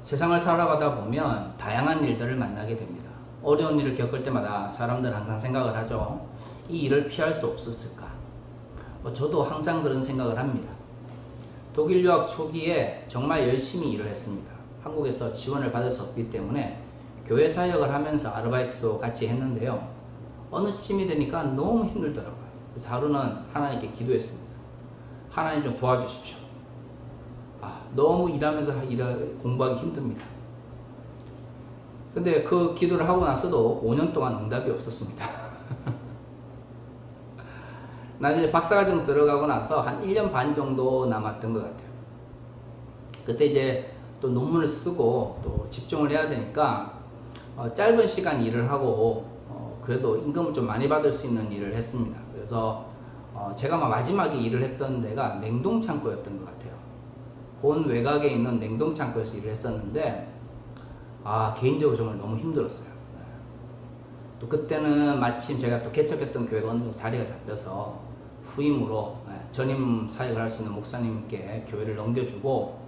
세상을 살아가다 보면 다양한 일들을 만나게 됩니다. 어려운 일을 겪을 때마다 사람들은 항상 생각을 하죠. 이 일을 피할 수 없었을까? 저도 항상 그런 생각을 합니다. 독일 유학 초기에 정말 열심히 일을 했습니다. 한국에서 지원을 받을 수 없기 때문에 교회 사역을 하면서 아르바이트도 같이 했는데요. 어느 시점이 되니까 너무 힘들더라고요. 그래서 하루는 하나님께 기도했습니다. 하나님 좀 도와주십시오. 너무 일하면서 공부하기 힘듭니다. 근데 그 기도를 하고 나서도 5년 동안 응답이 없었습니다. 나중에 박사과정 들어가고 나서 한 1년 반 정도 남았던 것 같아요. 그때 이제 또 논문을 쓰고 또 집중을 해야 되니까 짧은 시간 일을 하고 그래도 임금을 좀 많이 받을 수 있는 일을 했습니다. 그래서 제가 마지막에 일을 했던 데가 냉동창고였던 것 같아요. 본 외곽에 있는 냉동창고에서 일을 했었는데 개인적으로 정말 너무 힘들었어요. 또 그때는 마침 제가 또 개척했던 교회가 어느 정도 자리가 잡혀서 후임으로 전임 사역을 할 수 있는 목사님께 교회를 넘겨주고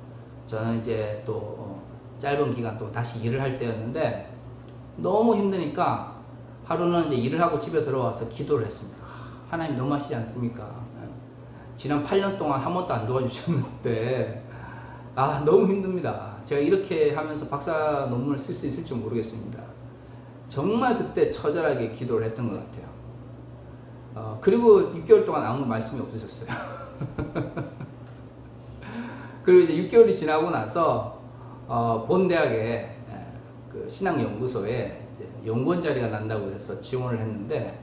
저는 이제 또 짧은 기간 또 다시 일을 할 때였는데 너무 힘드니까 하루는 이제 일을 하고 집에 들어와서 기도를 했습니다. 하나님 너무하시지 않습니까? 지난 8년 동안 한 번도 안 도와주셨는데 너무 힘듭니다. 제가 이렇게 하면서 박사 논문을 쓸 수 있을지 모르겠습니다. 정말 그때 처절하게 기도를 했던 것 같아요. 그리고 6개월 동안 아무 말씀이 없으셨어요. 그리고 이제 6개월이 지나고 나서 본 대학에 그 신학연구소에 이제 연구원 자리가 난다고 해서 지원을 했는데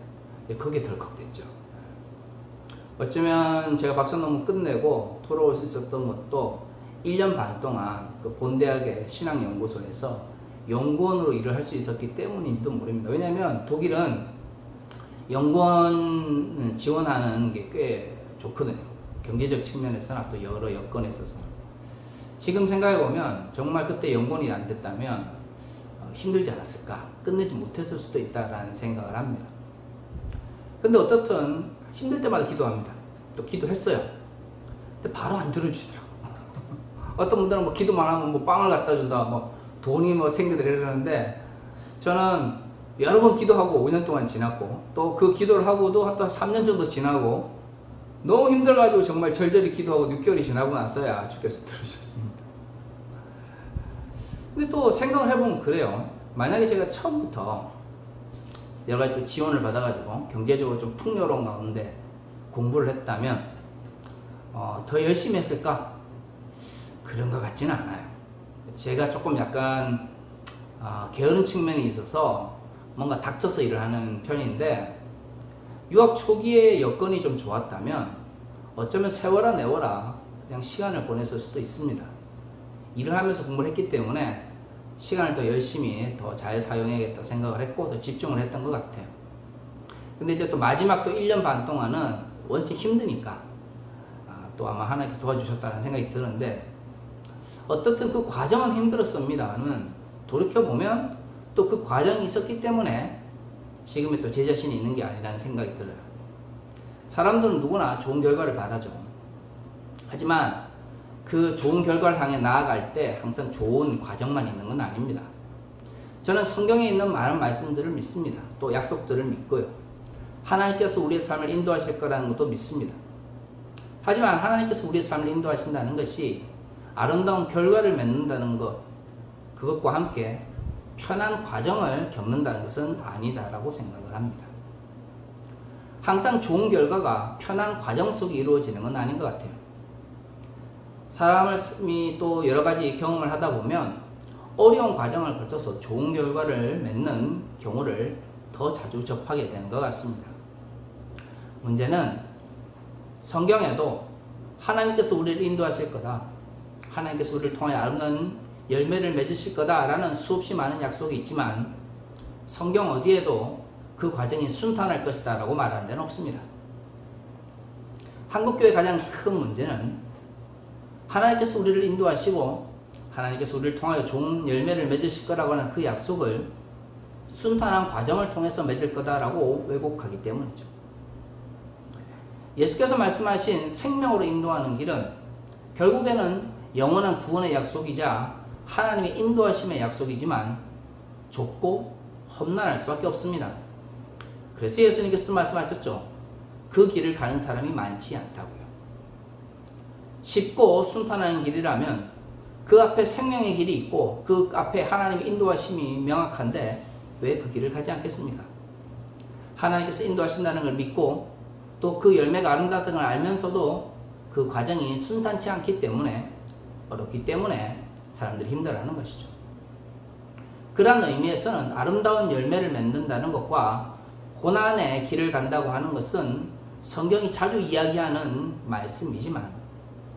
그게 덜컥됐죠. 어쩌면 제가 박사 논문 끝내고 돌아올 수 있었던 것도 1년 반 동안 그 본대학의 신학연구소에서 연구원으로 일을 할 수 있었기 때문인지도 모릅니다. 왜냐하면 독일은 연구원 지원하는 게 꽤 좋거든요. 경제적 측면에서나 또 여러 여건에 있어서. 지금 생각해보면 정말 그때 연구원이 안 됐다면 힘들지 않았을까? 끝내지 못했을 수도 있다라는 생각을 합니다. 근데 어떻든 힘들 때마다 기도합니다. 또 기도했어요. 근데 바로 안 들어주시더라고요. 어떤 분들은 기도만 하면 빵을 갖다 준다, 돈이 생기더라 이러는데 저는 여러 번 기도하고 5년 동안 지났고 또 그 기도를 하고도 한 3년 정도 지나고 너무 힘들어가지고 정말 절절히 기도하고 6개월이 지나고 나서야 주께서 들으셨습니다. 근데 또 생각을 해보면 그래요. 만약에 제가 처음부터 여러 가지 또 지원을 받아가지고 경제적으로 좀 풍요로운 가운데 공부를 했다면 더 열심히 했을까? 그런 것 같지는 않아요. 제가 조금 약간 게으른 측면이 있어서 뭔가 닥쳐서 일을 하는 편인데 유학 초기에 여건이 좀 좋았다면 어쩌면 세워라 내워라 그냥 시간을 보냈을 수도 있습니다. 일을 하면서 공부를 했기 때문에 시간을 더 열심히 더 잘 사용해야겠다 생각을 했고 더 집중을 했던 것 같아요. 근데 이제 또 마지막 또 1년 반 동안은 원체 힘드니까 또 아마 하나님께 도와주셨다는 생각이 드는데 어떻든 그 과정은 힘들었습니다만 돌이켜보면 또 그 과정이 있었기 때문에 지금의 또 제 자신이 있는 게 아니라는 생각이 들어요. 사람들은 누구나 좋은 결과를 바라죠. 하지만 그 좋은 결과를 향해 나아갈 때 항상 좋은 과정만 있는 건 아닙니다. 저는 성경에 있는 많은 말씀들을 믿습니다. 또 약속들을 믿고요. 하나님께서 우리의 삶을 인도하실 거라는 것도 믿습니다. 하지만 하나님께서 우리의 삶을 인도하신다는 것이 아름다운 결과를 맺는다는 것, 그것과 함께 편한 과정을 겪는다는 것은 아니다라고 생각을 합니다. 항상 좋은 결과가 편한 과정 속에 이루어지는 건 아닌 것 같아요. 사람이 또 여러 가지 경험을 하다 보면 어려운 과정을 거쳐서 좋은 결과를 맺는 경우를 더 자주 접하게 되는 것 같습니다. 문제는 성경에도 하나님께서 우리를 인도하실 거다, 하나님께서 우리를 통해 아름다운 열매를 맺으실 거다라는 수없이 많은 약속이 있지만 성경 어디에도 그 과정이 순탄할 것이다 라고 말하는 데는 없습니다. 한국교회의 가장 큰 문제는 하나님께서 우리를 인도하시고 하나님께서 우리를 통하여 좋은 열매를 맺으실 거라고 하는 그 약속을 순탄한 과정을 통해서 맺을 거다라고 왜곡하기 때문이죠. 예수께서 말씀하신 생명으로 인도하는 길은 결국에는 영원한 구원의 약속이자 하나님의 인도하심의 약속이지만 좁고 험난할 수밖에 없습니다. 그래서 예수님께서 말씀하셨죠. 그 길을 가는 사람이 많지 않다고요. 쉽고 순탄한 길이라면 그 앞에 생명의 길이 있고 그 앞에 하나님의 인도하심이 명확한데 왜 그 길을 가지 않겠습니까? 하나님께서 인도하신다는 걸 믿고 또 그 열매가 아름답다는 걸 알면서도 그 과정이 순탄치 않기 때문에 어렵기 때문에 사람들이 힘들어하는 것이죠. 그러한 의미에서는 아름다운 열매를 맺는다는 것과 고난의 길을 간다고 하는 것은 성경이 자주 이야기하는 말씀이지만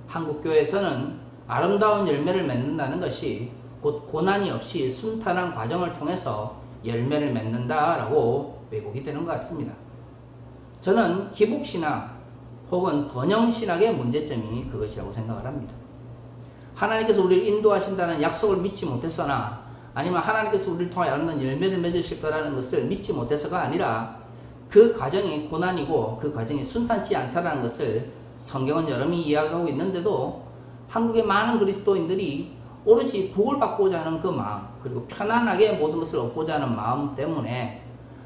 한국교회에서는 아름다운 열매를 맺는다는 것이 곧 고난이 없이 순탄한 과정을 통해서 열매를 맺는다라고 왜곡이 되는 것 같습니다. 저는 기복신학 혹은 번영신학의 문제점이 그것이라고 생각을 합니다. 하나님께서 우리를 인도하신다는 약속을 믿지 못해서나 아니면 하나님께서 우리를 통해 아름다운 열매를 맺으실 거라는 것을 믿지 못해서가 아니라 그 과정이 고난이고 그 과정이 순탄치 않다는 것을 성경은 여러분이 이야기하고 있는데도 한국의 많은 그리스도인들이 오로지 복을 받고자 하는 그 마음 그리고 편안하게 모든 것을 얻고자 하는 마음 때문에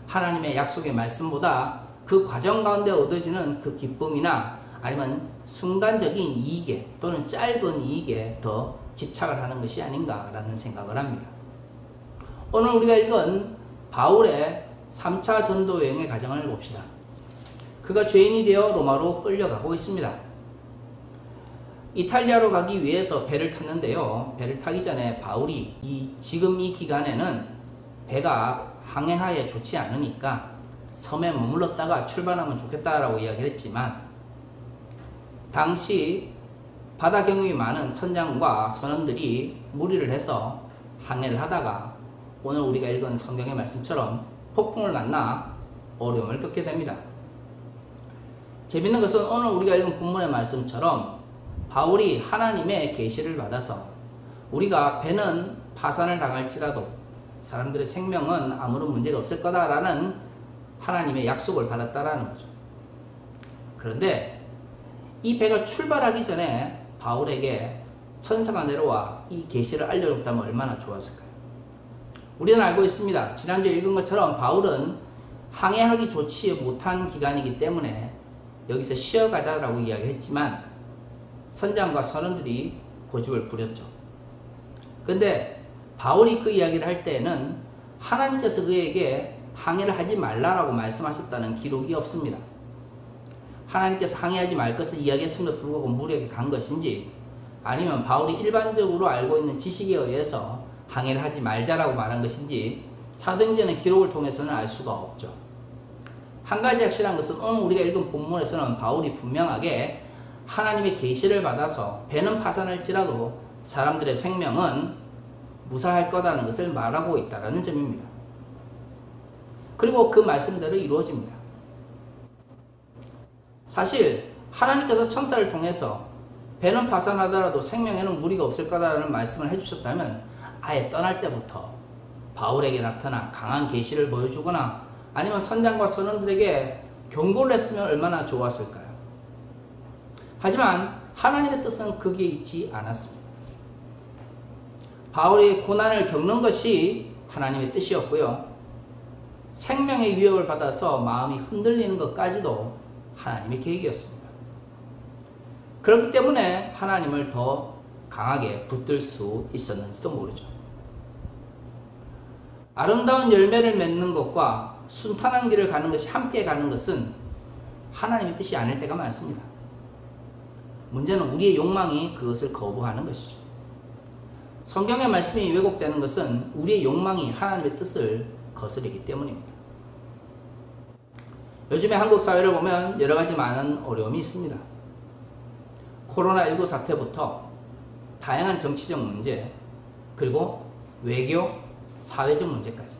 하나님의 약속의 말씀보다 그 과정 가운데 얻어지는 그 기쁨이나 아니면 순간적인 이익에 또는 짧은 이익에 더 집착을 하는 것이 아닌가라는 생각을 합니다. 오늘 우리가 읽은 바울의 3차 전도 여행의 과정을 봅시다. 그가 죄인이 되어 로마로 끌려가고 있습니다. 이탈리아로 가기 위해서 배를 탔는데요. 배를 타기 전에 바울이 지금 이 기간에는 배가 항해하에 좋지 않으니까 섬에 머물렀다가 출발하면 좋겠다라고 이야기를 했지만 당시 바다 경험이 많은 선장과 선원들이 무리를 해서 항해를 하다가 오늘 우리가 읽은 성경의 말씀처럼 폭풍을 만나 어려움을 겪게 됩니다. 재밌는 것은 오늘 우리가 읽은 본문의 말씀처럼 바울이 하나님의 계시를 받아서 우리가 배는 파산을 당할지라도 사람들의 생명은 아무런 문제가 없을 거다라는 하나님의 약속을 받았다라는 거죠. 그런데 이 배가 출발하기 전에 바울에게 천사가 내려와 이 계시를 알려줬다면 얼마나 좋았을까요? 우리는 알고 있습니다. 지난주에 읽은 것처럼 바울은 항해하기 좋지 못한 기간이기 때문에 여기서 쉬어가자라고 이야기했지만 선장과 선원들이 고집을 부렸죠. 근데 바울이 그 이야기를 할 때에는 하나님께서 그에게 항해를 하지 말라라고 말씀하셨다는 기록이 없습니다. 하나님께서 항해하지 말 것을 이야기했음에도 불구하고 무리에게 간 것인지 아니면 바울이 일반적으로 알고 있는 지식에 의해서 항해를 하지 말자라고 말한 것인지 사도행전의 기록을 통해서는 알 수가 없죠. 한 가지 확실한 것은 오늘 우리가 읽은 본문에서는 바울이 분명하게 하나님의 계시를 받아서 배는 파산할지라도 사람들의 생명은 무사할 거라는 것을 말하고 있다는 점입니다. 그리고 그 말씀대로 이루어집니다. 사실 하나님께서 천사를 통해서 배는 파산하더라도 생명에는 무리가 없을 거라는 말씀을 해주셨다면 아예 떠날 때부터 바울에게 나타나 강한 계시를 보여주거나 아니면 선장과 선원들에게 경고를 했으면 얼마나 좋았을까요? 하지만 하나님의 뜻은 거기에 있지 않았습니다. 바울이 고난을 겪는 것이 하나님의 뜻이었고요. 생명의 위협을 받아서 마음이 흔들리는 것까지도 하나님의 계획이었습니다. 그렇기 때문에 하나님을 더 강하게 붙들 수 있었는지도 모르죠. 아름다운 열매를 맺는 것과 순탄한 길을 가는 것이 함께 가는 것은 하나님의 뜻이 아닐 때가 많습니다. 문제는 우리의 욕망이 그것을 거부하는 것이죠. 성경의 말씀이 왜곡되는 것은 우리의 욕망이 하나님의 뜻을 거스르기 때문입니다. 요즘에 한국 사회를 보면 여러 가지 많은 어려움이 있습니다. 코로나19 사태부터 다양한 정치적 문제, 그리고 외교, 사회적 문제까지.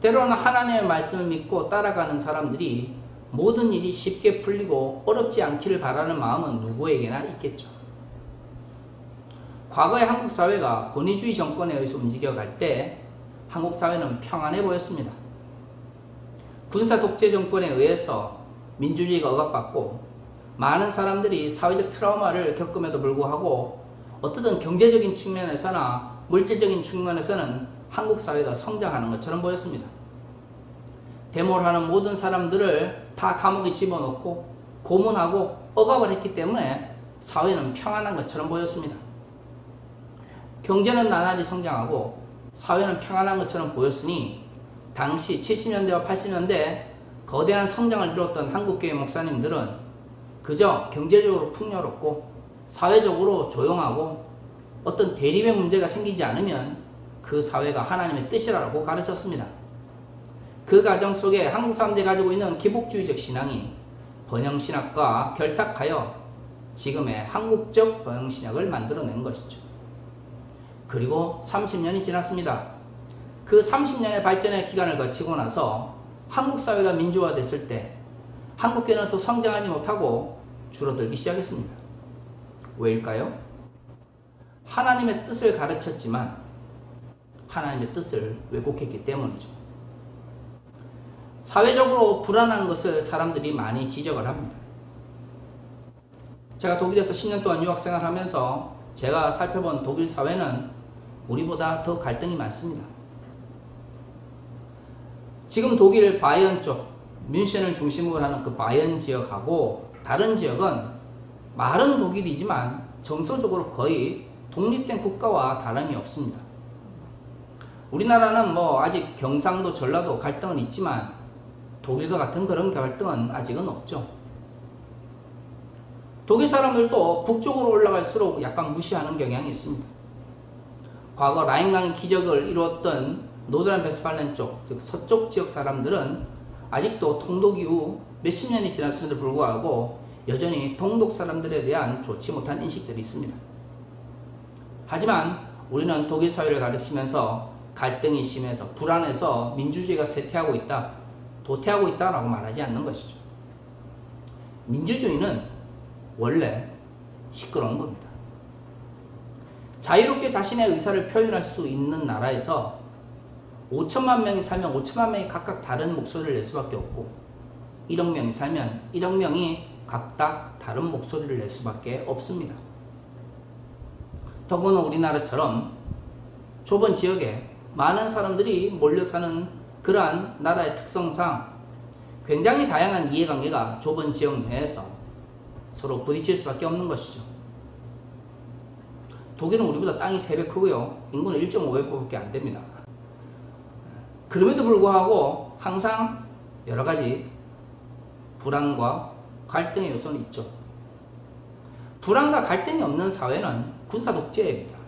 때로는 하나님의 말씀을 믿고 따라가는 사람들이 모든 일이 쉽게 풀리고 어렵지 않기를 바라는 마음은 누구에게나 있겠죠. 과거의 한국 사회가 권위주의 정권에 의해서 움직여갈 때 한국 사회는 평안해 보였습니다. 군사 독재 정권에 의해서 민주주의가 억압받고 많은 사람들이 사회적 트라우마를 겪음에도 불구하고 어떻든 경제적인 측면에서나 물질적인 측면에서는 한국 사회가 성장하는 것처럼 보였습니다. 데모를 하는 모든 사람들을 다 감옥에 집어넣고 고문하고 억압을 했기 때문에 사회는 평안한 것처럼 보였습니다. 경제는 나날이 성장하고 사회는 평안한 것처럼 보였으니 당시 70년대와 80년대 거대한 성장을 이뤘던 한국교회 목사님들은 그저 경제적으로 풍요롭고 사회적으로 조용하고 어떤 대립의 문제가 생기지 않으면 그 사회가 하나님의 뜻이라고 가르쳤습니다. 그 과정 속에 한국 사람들이 가지고 있는 기복주의적 신앙이 번영신학과 결탁하여 지금의 한국적 번영신학을 만들어낸 것이죠. 그리고 30년이 지났습니다. 그 30년의 발전의 기간을 거치고 나서 한국 사회가 민주화됐을 때 한국교회는 또 성장하지 못하고 줄어들기 시작했습니다. 왜일까요? 하나님의 뜻을 가르쳤지만 하나님의 뜻을 왜곡했기 때문이죠. 사회적으로 불안한 것을 사람들이 많이 지적을 합니다. 제가 독일에서 10년 동안 유학생활을 하면서 제가 살펴본 독일 사회는 우리보다 더 갈등이 많습니다. 지금 독일 바이언 쪽, 뮌헨을 중심으로 하는 그 바이언 지역하고 다른 지역은 말은 독일이지만 정서적으로 거의 독립된 국가와 다름이 없습니다. 우리나라는 아직 경상도, 전라도 갈등은 있지만 독일과 같은 그런 갈등은 아직은 없죠. 독일 사람들도 북쪽으로 올라갈수록 약간 무시하는 경향이 있습니다. 과거 라인강의 기적을 이루었던 노드란-베스팔렌 쪽, 즉 서쪽 지역 사람들은 아직도 통독 이후 몇십 년이 지났음에도 불구하고 여전히 동독 사람들에 대한 좋지 못한 인식들이 있습니다. 하지만 우리는 독일 사회를 가르치면서 갈등이 심해서 불안해서 민주주의가 쇠퇴하고 있다, 도태하고 있다라고 말하지 않는 것이죠. 민주주의는 원래 시끄러운 겁니다. 자유롭게 자신의 의사를 표현할 수 있는 나라에서 5천만 명이 살면 5천만 명이 각각 다른 목소리를 낼 수밖에 없고 1억 명이 살면 1억 명이 각각 다른 목소리를 낼 수밖에 없습니다. 더구나 우리나라처럼 좁은 지역에 많은 사람들이 몰려 사는 그러한 나라의 특성상 굉장히 다양한 이해관계가 좁은 지역 내에서 서로 부딪힐 수밖에 없는 것이죠. 독일은 우리보다 땅이 3배 크고요. 인구는 1.5배밖에 안 됩니다. 그럼에도 불구하고 항상 여러 가지 불안과 갈등의 요소는 있죠. 불안과 갈등이 없는 사회는 군사 독재입니다.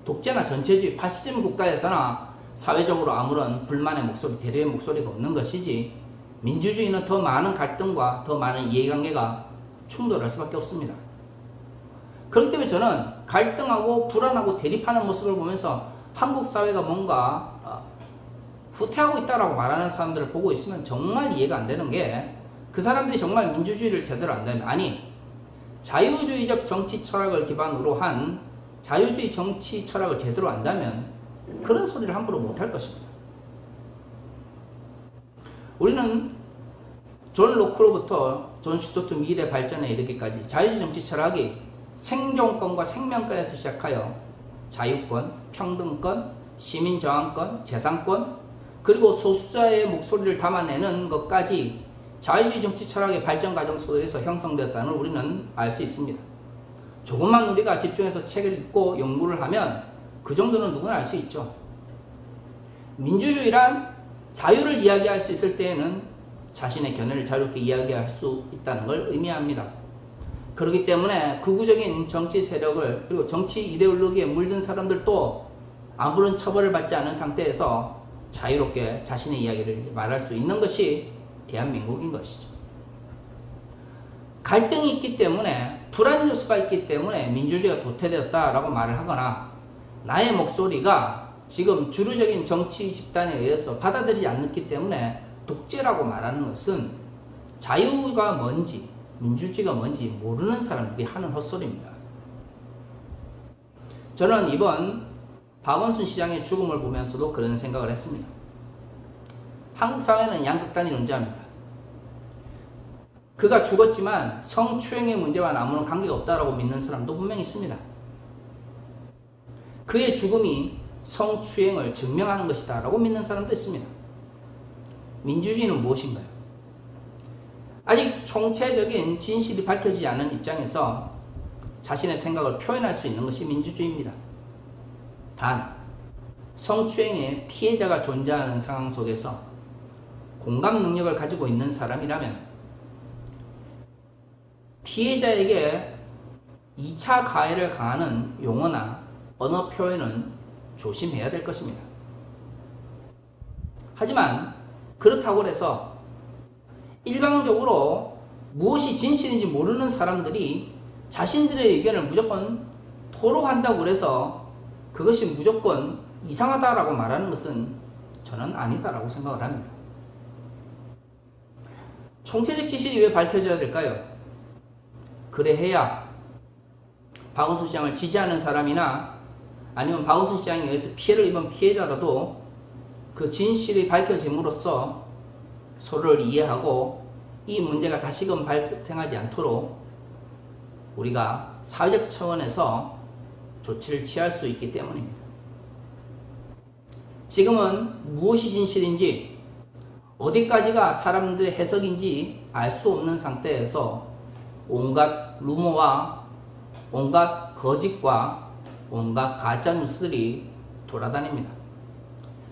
독재나 전체주의 파시즘 국가에서나 사회적으로 아무런 불만의 목소리, 대립의 목소리가 없는 것이지 민주주의는 더 많은 갈등과 더 많은 이해관계가 충돌할 수밖에 없습니다. 그렇기 때문에 저는 갈등하고 불안하고 대립하는 모습을 보면서 한국 사회가 뭔가 후퇴하고 있다라고 말하는 사람들을 보고 있으면 정말 이해가 안 되는 게 그 사람들이 정말 민주주의를 제대로 안다면, 아니 자유주의적 정치 철학을 기반으로 한 자유주의 정치 철학을 제대로 안다면 그런 소리를 함부로 못할 것입니다. 우리는 존 로크로부터 존 스튜어트 밀의 발전에 이르기까지 자유주의 정치 철학이 생존권과 생명권에서 시작하여 자유권, 평등권, 시민저항권, 재산권, 그리고 소수자의 목소리를 담아내는 것까지 자유주의 정치 철학의 발전 과정 속에서 형성되었다는 우리는 알 수 있습니다. 조금만 우리가 집중해서 책을 읽고 연구를 하면 그 정도는 누구나 알 수 있죠. 민주주의란 자유를 이야기할 수 있을 때에는 자신의 견해를 자유롭게 이야기할 수 있다는 걸 의미합니다. 그렇기 때문에 극우적인 정치 세력을 그리고 정치 이데올로기에 물든 사람들도 아무런 처벌을 받지 않은 상태에서 자유롭게 자신의 이야기를 말할 수 있는 것이 대한민국인 것이죠. 갈등이 있기 때문에, 불안 요소가 있기 때문에 민주주의가 도태되었다라고 말을 하거나 나의 목소리가 지금 주류적인 정치 집단에 의해서 받아들이지 않기 때문에 독재라고 말하는 것은 자유가 뭔지 민주주의가 뭔지 모르는 사람들이 하는 헛소리입니다. 저는 이번 박원순 시장의 죽음을 보면서도 그런 생각을 했습니다. 한국 사회는 양극단이 존재합니다. 그가 죽었지만 성추행의 문제와는 아무런 관계가 없다고 믿는 사람도 분명히 있습니다. 그의 죽음이 성추행을 증명하는 것이다 라고 믿는 사람도 있습니다. 민주주의는 무엇인가요? 아직 총체적인 진실이 밝혀지지 않은 입장에서 자신의 생각을 표현할 수 있는 것이 민주주의입니다. 단, 성추행의 피해자가 존재하는 상황 속에서 공감 능력을 가지고 있는 사람이라면 피해자에게 2차 가해를 가하는 용어나 언어 표현은 조심해야 될 것입니다. 하지만 그렇다고 해서 일방적으로 무엇이 진실인지 모르는 사람들이 자신들의 의견을 무조건 토로한다고 해서 그것이 무조건 이상하다라고 말하는 것은 저는 아니다라고 생각을 합니다. 총체적 진실이 왜 밝혀져야 될까요? 그래야 박원순 시장을 지지하는 사람이나 아니면 박원순 시장에 의해서 피해를 입은 피해자라도 그 진실이 밝혀짐으로써 서로를 이해하고 이 문제가 다시금 발생하지 않도록 우리가 사회적 차원에서 조치를 취할 수 있기 때문입니다. 지금은 무엇이 진실인지 어디까지가 사람들의 해석인지 알 수 없는 상태에서 온갖 루머와 온갖 거짓과 온갖 가짜 뉴스들이 돌아다닙니다.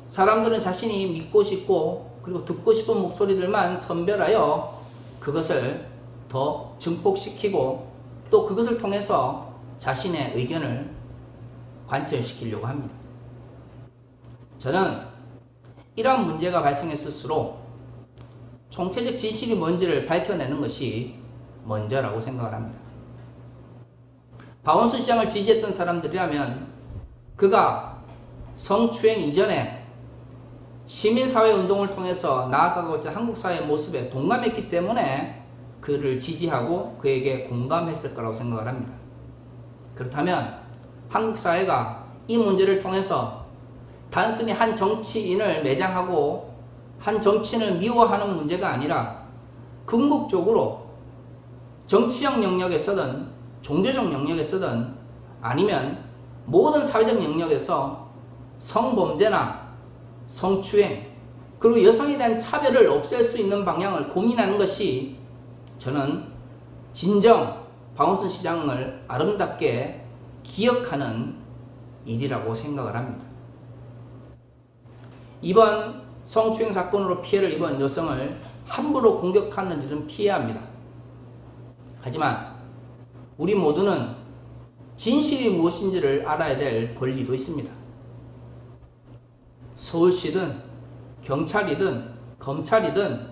사람들은 자신이 믿고 싶고 그리고 듣고 싶은 목소리들만 선별하여 그것을 더 증폭시키고 또 그것을 통해서 자신의 의견을 관철시키려고 합니다. 저는 이러한 문제가 발생했을수록 총체적 진실이 뭔지를 밝혀내는 것이 먼저라고 생각을 합니다. 박원순 시장을 지지했던 사람들이라면 그가 성추행 이전에 시민사회운동을 통해서 나아가고 있던 한국사회의 모습에 동감했기 때문에 그를 지지하고 그에게 공감했을 거라고 생각을 합니다. 그렇다면 한국사회가 이 문제를 통해서 단순히 한 정치인을 매장하고 한 정치인을 미워하는 문제가 아니라 궁극적으로 정치적 영역에서든 종교적 영역에서든 아니면 모든 사회적 영역에서 성범죄나 성추행 그리고 여성에 대한 차별을 없앨 수 있는 방향을 고민하는 것이 저는 진정 박원순 시장을 아름답게 기억하는 일이라고 생각을 합니다. 이번 성추행 사건으로 피해를 입은 여성을 함부로 공격하는 일은 피해야 합니다. 하지만 우리 모두는 진실이 무엇인지를 알아야 될 권리도 있습니다. 서울시든 경찰이든 검찰이든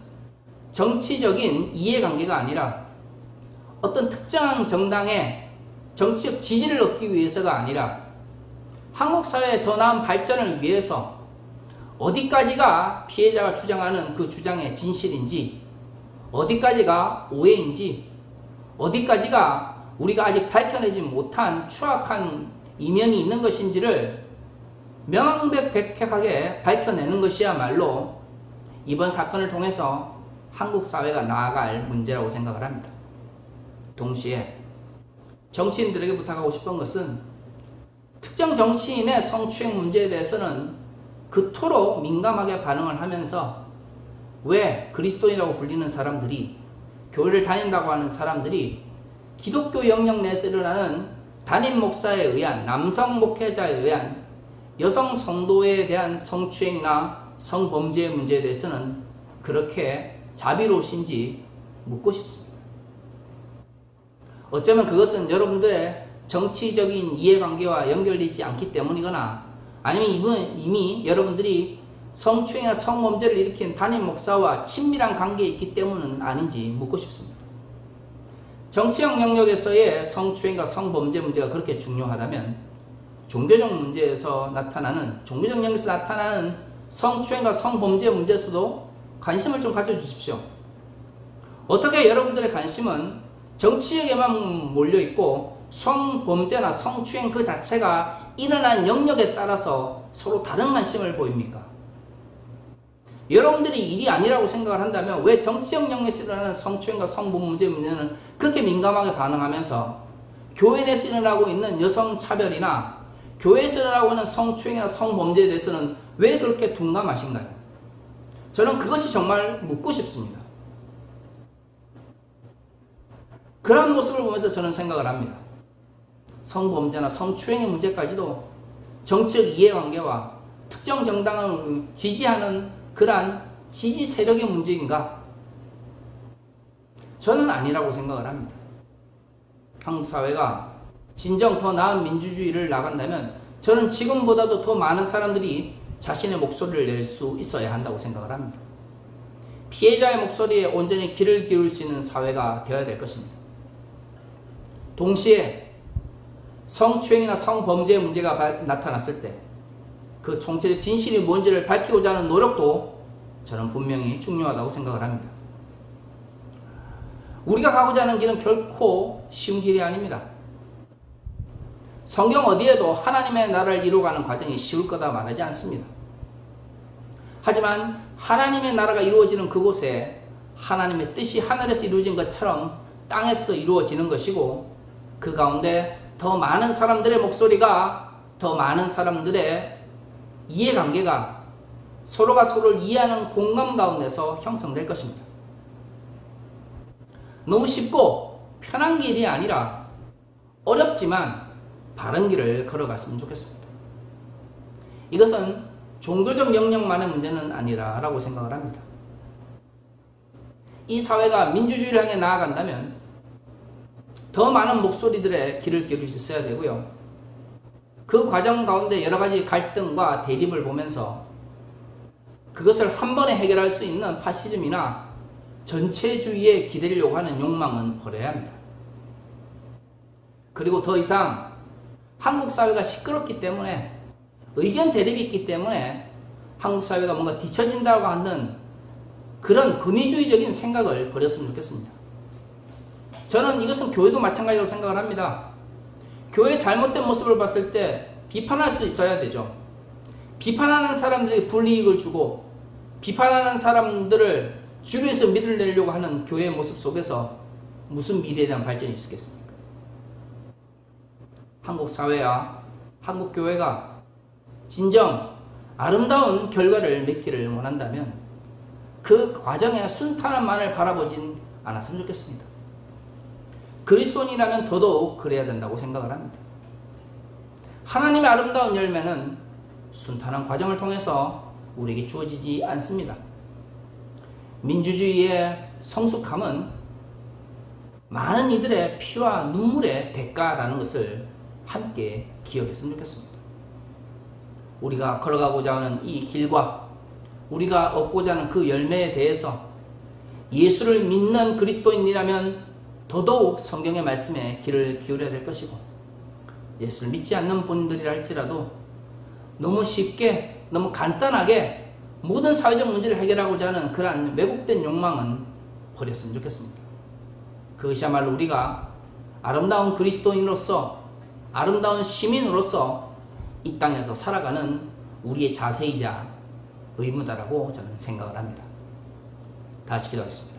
정치적인 이해관계가 아니라 어떤 특정한 정당의 정치적 지지를 얻기 위해서가 아니라 한국 사회의 더 나은 발전을 위해서 어디까지가 피해자가 주장하는 그 주장의 진실인지 어디까지가 오해인지 어디까지가 우리가 아직 밝혀내지 못한 추악한 이면이 있는 것인지를 명명백백하게 밝혀내는 것이야말로 이번 사건을 통해서 한국 사회가 나아갈 문제라고 생각을 합니다. 동시에 정치인들에게 부탁하고 싶은 것은 특정 정치인의 성추행 문제에 대해서는 그토록 민감하게 반응을 하면서 왜 그리스도인이라고 불리는 사람들이 교회를 다닌다고 하는 사람들이 기독교 영역 내에서 일어나는 담임 목사에 의한 남성 목회자에 의한 여성 성도에 대한 성추행이나 성범죄의 문제에 대해서는 그렇게 자비로우신지 묻고 싶습니다. 어쩌면 그것은 여러분들의 정치적인 이해관계와 연결되지 않기 때문이거나 아니면 이미 여러분들이 성추행이나 성범죄를 일으킨 담임 목사와 친밀한 관계에 있기 때문은 아닌지 묻고 싶습니다. 정치적 영역에서의 성추행과 성범죄 문제가 그렇게 중요하다면 종교적 문제에서 나타나는 종교적 영역에서 나타나는 성추행과 성범죄 문제에서도 관심을 좀 가져주십시오. 어떻게 여러분들의 관심은 정치적에만 몰려있고 성범죄나 성추행 그 자체가 일어난 영역에 따라서 서로 다른 관심을 보입니까? 여러분들이 일이 아니라고 생각을 한다면 왜 정치적 영역에서 일어나는 성추행과 성범죄 문제는 그렇게 민감하게 반응하면서 교회 내에서 일어나고 있는 여성 차별이나 교회에서 일어나고 있는 성추행이나 성범죄에 대해서는 왜 그렇게 둔감하신가요? 저는 그것이 정말 묻고 싶습니다. 그런 모습을 보면서 저는 생각을 합니다. 성범죄나 성추행의 문제까지도 정치적 이해관계와 특정 정당을 지지하는 그러한 지지 세력의 문제인가? 저는 아니라고 생각을 합니다. 한국 사회가 진정 더 나은 민주주의를 나간다면 저는 지금보다도 더 많은 사람들이 자신의 목소리를 낼 수 있어야 한다고 생각을 합니다. 피해자의 목소리에 온전히 귀를 기울일 수 있는 사회가 되어야 될 것입니다. 동시에 성추행이나 성범죄의 문제가 나타났을 때 그 총체적 진실이 뭔지를 밝히고자 하는 노력도 저는 분명히 중요하다고 생각을 합니다. 우리가 가고자 하는 길은 결코 쉬운 길이 아닙니다. 성경 어디에도 하나님의 나라를 이루어가는 과정이 쉬울 거다 말하지 않습니다. 하지만 하나님의 나라가 이루어지는 그곳에 하나님의 뜻이 하늘에서 이루어진 것처럼 땅에서도 이루어지는 것이고, 그 가운데 더 많은 사람들의 목소리가, 더 많은 사람들의 이해관계가 서로가 서로를 이해하는 공감 가운데서 형성될 것입니다. 너무 쉽고 편한 길이 아니라 어렵지만 바른 길을 걸어갔으면 좋겠습니다. 이것은 종교적 영역만의 문제는 아니라고 생각을 합니다. 이 사회가 민주주의를 향해 나아간다면 더 많은 목소리들의 귀를 기울일 수 있어야 되고요. 그 과정 가운데 여러 가지 갈등과 대립을 보면서 그것을 한 번에 해결할 수 있는 파시즘이나 전체주의에 기대려고 하는 욕망은 버려야 합니다. 그리고 더 이상 한국 사회가 시끄럽기 때문에, 의견 대립이 있기 때문에 한국 사회가 뭔가 뒤처진다고 하는 그런 권위주의적인 생각을 버렸으면 좋겠습니다. 저는 이것은 교회도 마찬가지로 생각을 합니다. 교회의 잘못된 모습을 봤을 때 비판할 수 있어야 되죠. 비판하는 사람들에게 불이익을 주고 비판하는 사람들을 주류에서 밀어내려고 하는 교회의 모습 속에서 무슨 미래에 대한 발전이 있겠습니까? 한국 사회와 한국 교회가 진정 아름다운 결과를 맺기를 원한다면 그 과정에 순탄함만을 바라보진 않았으면 좋겠습니다. 그리스도인이라면 더더욱 그래야 된다고 생각을 합니다. 하나님의 아름다운 열매는 순탄한 과정을 통해서 우리에게 주어지지 않습니다. 민주주의의 성숙함은 많은 이들의 피와 눈물의 대가라는 것을 함께 기억했으면 좋겠습니다. 우리가 걸어가고자 하는 이 길과 우리가 얻고자 하는 그 열매에 대해서 예수를 믿는 그리스도인이라면 더더욱 성경의 말씀에 귀를 기울여야 될 것이고, 예수를 믿지 않는 분들이라 할지라도 너무 쉽게, 너무 간단하게 모든 사회적 문제를 해결하고자 하는 그러한 왜곡된 욕망은 버렸으면 좋겠습니다. 그것이야말로 우리가 아름다운 그리스도인으로서, 아름다운 시민으로서 이 땅에서 살아가는 우리의 자세이자 의무다라고 저는 생각을 합니다. 다시 기도하겠습니다.